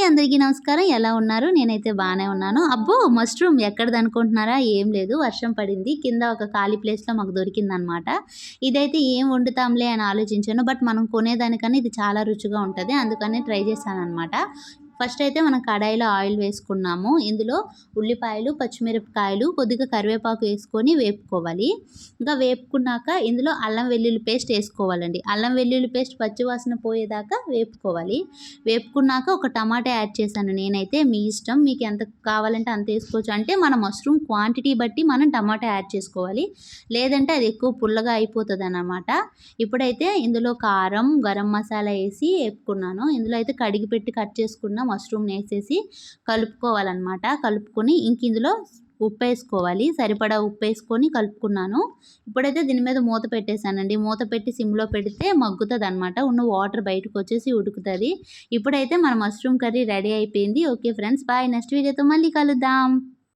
అందరికీ నమస్కారం. ఎలా ఉన్నారు? నేనైతే బానే ఉన్నాను. అబ్బో! మష్రూమ్ ఎక్కడిదనుకుంటున్నారా? ఏం లేదు. వర్షం పడింది. కింద ఒక ఖాళీ ప్లేస్‌లో మాకు దొరికిందనమాట. ఇదైతే ఏం వండుతాంలే అని ఆలోచించాను. బట్ మనం కొనేదానికన్నా ఇది చాలా రుచిగా ఉంటది. అందుకని ట్రై చేశాననమాట. ఫస్ట్ అయితే మనం కడాయిలో ఆయిల్ వేసుకున్నాము. ఇందులో ఉల్లిపాయలు, పచ్చిమిరపకాయలు, కొద్దిగా కరివేపాకు వేసుకొని వేపుకోవాలి. ఇంకా వేపుకున్నాక ఇందులో అల్లం వెల్లుల్లి పేస్ట్ వేసుకోవాలండి. అల్లం వెల్లుల్లి పేస్ట్ పచ్చివాసన పోయేదాకా వేపుకోవాలి. వేపుకున్నాక ఒక టమాటా యాడ్ చేశాను నేనైతే. మీ ఇష్టం. మీకు ఎంత కావాలంటే అంత వేసుకోవచ్చు. అంటే మన మష్రూమ్ క్వాంటిటీ బట్టి మనం టమాటా యాడ్ చేసుకోవాలి. లేదంటే అది ఎక్కువ పుల్లగా అయిపోతదనమాట. ఇప్పుడైతే ఇందులో కారం, గరం మసాలా వేసి వేపుకున్నాను. ఇందులో అయితే కడిగి పెట్టి కట్ చేసుకున్న మష్రూమ్‌ని వేసేసి కలుపుకోవాలనమాట. కలుపుకొని ఇందులో ఉప్పేసుకోవాలి. సరిపడా ఉప్పేసుకొని కలుపుకున్నాను. ఇప్పుడైతే దీని మీద మూత పెట్టేశానండి. మూత పెట్టి సిమ్‌లో పెడితే మగ్గుతదనమాట. ఉన్న వాటర్ బయటకొచ్చేసి ఉడుకుతది. ఇప్పుడైతే మన మష్రూమ్ కర్రీ రెడీ అయిపోయింది. Okay friends, bye. నెక్స్ట్ వీడియోతో మళ్ళీ కలుద్దాం.